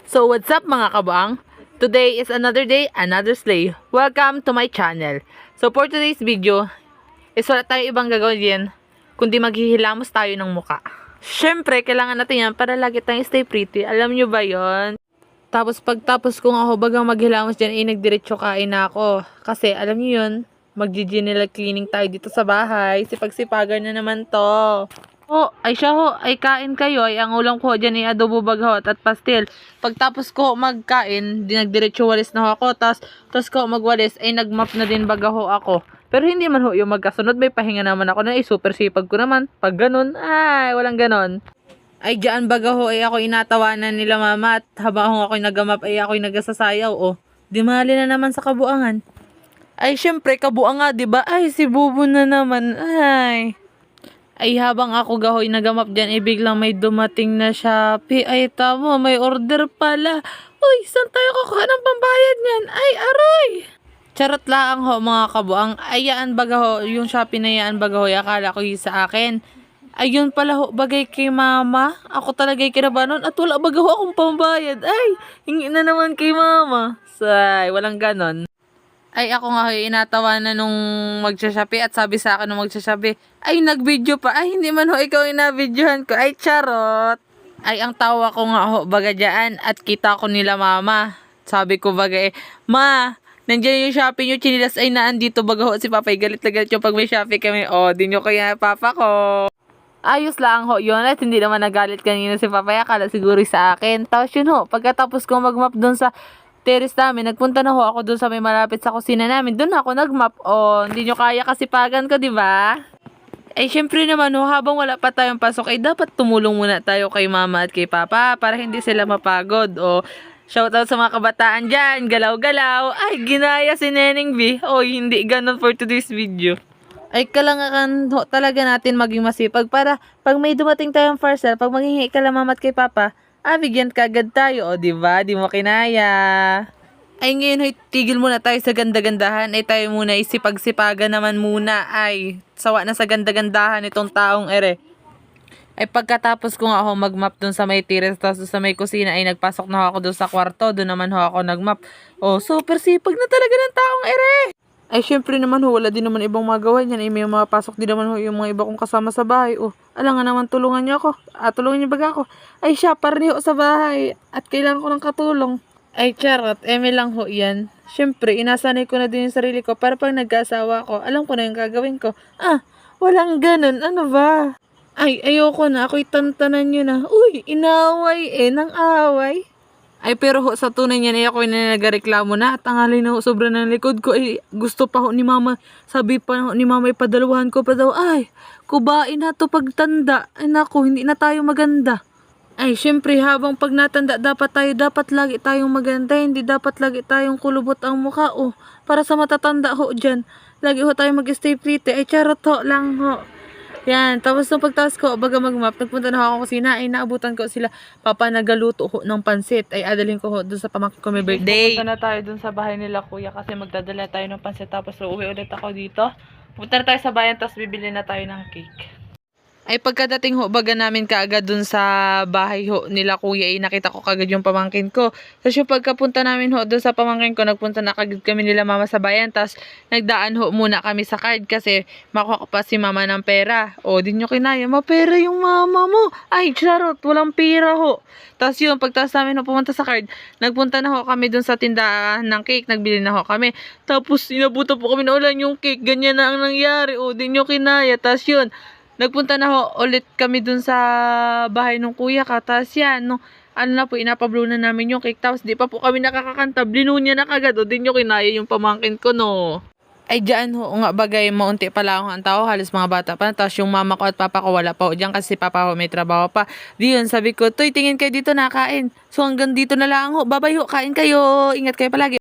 So what's up mga kabuang? Today is another day, another slay. Welcome to my channel. So for today's video, is wala tayong ibang gagawin din, kundi maghihilamos tayo ng muka. Syempre, kailangan natin yan para lagi tayong stay pretty. Alam nyo ba yon? Tapos pagtapos kong ako bagang maghilamos dyan, nagdiretso kain na ako. Kasi alam nyo yun, mag-general cleaning tayo dito sa bahay. Sipag-sipagan na naman to. Oh, ay siya ho, ay kain kayo, ay ang ulam ko dyan ay adobo baghot at pastil. Pagtapos ko magkain, dinagdiretso walis na ho ako, tas ko magwalis, ay nagmap na din bagaho ako. Pero hindi man ho yung magkasunod, may pahinga naman ako na, ay super sipag ko naman. Pag ganun, ay walang ganon. Ay dyan bagaho, ay ako inatawanan nila mama, at habang ako'y nagamap, ay ako'y nagasasayaw, oh. Di mali na naman sa kabuangan. Ay syempre, kabuang nga, diba? Ay, si Bubo na naman, ay. Ay habang ako gahoy nagamap dyan, biglang may dumating na Shopee. Ay tamo, may order pala. Uy, saan tayo kukuha ng pambayad niyan? Ay, aroy! Charot lang ho mga kabuang. Ayaan baga ho, yung Shopee na yan baga ho, akala ko yung sa akin. Ayun pala ho, bagay kay mama. Ako talaga'y kinabanon at wala baga ho akong pambayad. Ay, hingi na naman kay mama. Say, walang ganon. Ay ako nga inatawa na nung magsashapi at sabi sa akin nung magsashapi, ay nag-video pa, ay hindi man ho ikaw inabidyohan ko, ay charot. Ay ang tawa ko nga ho baga dyan at kita ko nila mama. Sabi ko baga ma, nandiyan yung Shopee nyo, chinilas ay naandito baga ho si Papa, galit na galit yung pag may Shopee kami, o di nyo kaya Papa ko. Ayos lang ho yun at hindi naman nagalit kanina si Papa, akala siguro sa akin. Tapos yun ho, pagkatapos ko mag-map dun sa terrace namin, nagpunta na ho ako doon sa may malapit sa kusina namin. Doon ako nagmap. O, hindi nyo kaya kasipagan ko, di ba? Eh, syempre naman ho, habang wala pa tayong pasok, ay dapat tumulong muna tayo kay mama at kay papa para hindi sila mapagod. O, shoutout sa mga kabataan dyan, galaw-galaw. Ay, ginaya si Neneng B. O, hindi ganun for today's video. Ay, kailangan ho talaga natin maging masipag para pag may dumating tayong parcel, pag maghihingi ka lang mama at kay papa, bigyan kagad tayo, o diba? Di mo kinaya. Ay ngayon, hoy, tigil muna tayo sa ganda-gandahan. Ay tayo muna isipag-sipagan naman muna. Ay, sawa na sa ganda-gandahan itong taong ere. Ay pagkatapos ko nga ako mag-map dun sa may terrace, tapos sa may kusina, ay nagpasok na ako dun sa kwarto. Dun naman ho ako nag-map. Oh, super sipag na talaga ng taong ere. Ay, syempre naman ho, wala din naman ibang magawa niyan. Ay, may mapasok din naman ho yung mga iba kong kasama sa bahay. Oh, alam nga naman, tulungan niyo ako. Tulungan niyo baga ako. Ay, siya, parni ho sa bahay. At kailangan ko ng katulong. Ay, charot, eme lang ho yan. Syempre, inasanay ko na din yung sarili ko para pag nag-asawa ko, alam ko na yung gagawin ko. Walang ganun, ano ba? Ay, ayoko na, ako'y tantanan nyo na. Uy, inaway nang away. Ay pero ho, sa tunay niyan ay ako na nagareklamo na at ang alay na ho, sobra na likod ko. Ay gusto pa ho ni mama, sabi pa ho ni mama ipadalawahan ko pa daw. Ay, kubain na to pagtanda. Ay naku, hindi na tayo maganda. Ay syempre habang pag natanda dapat lagi tayong maganda. Hindi dapat lagi tayong kulubot ang mukha. Oh, para sa matatanda ho dyan, lagi ho tayong mag-stay pretty. Ay charot ho lang ho. Yan, tapos nung pagtaas ko, baga mag-map, nagpunta na ako kusina, ay naabutan ko sila, papa nagaluto ho ng pansit, ay adalhin ko ho doon sa pamangkin ko may birthday. Pupunta na tayo doon sa bahay nila kuya kasi magdadala tayo ng pansit, tapos uuwi ulit ako dito. Pupunta na tayo sa bayan, tapos bibili na tayo ng cake. Ay pagkadating ho baga namin kaagad dun sa bahay ho nila kuya, ay nakita ko kagad yung pamangkin ko. Tapos yung pagkapunta namin ho dun sa pamangkin ko, nagpunta na kagad kami nila mama sa bayan. Tapos nagdaan ho muna kami sa card kasi makuha ko pa si mama ng pera. O, di nyo kinaya, mapera yung mama mo. Ay, charot, walang pera ho. Tapos yun, pagtas namin ho pumunta sa card, nagpunta na ho kami dun sa tindahan ng cake, nagbili na ho kami. Tapos inabutan po kami na ulan yung cake, ganyan na ang nangyari. O, di nyo kinaya. Tapos yun, nagpunta na ho ulit kami dun sa bahay ng kuya ka. Tapos yan, no, ano na po, inapablo na namin yung cake. Tapos di pa po kami nakakakanta. Blinunya na kagad. O, di nyo kinaya yung pamangkin ko, no. Ay, dyan ho, nga bagay, maunti pala ako ang tao. Halos mga bata pa. Tapos yung mama ko at papa ko wala pa ho dyan kasi papa ho may trabaho pa. Di yun, sabi ko, Toy, tingin kayo dito nakain. So hanggang dito na lang ho. Babay ho, kain kayo. Ingat kayo palagi.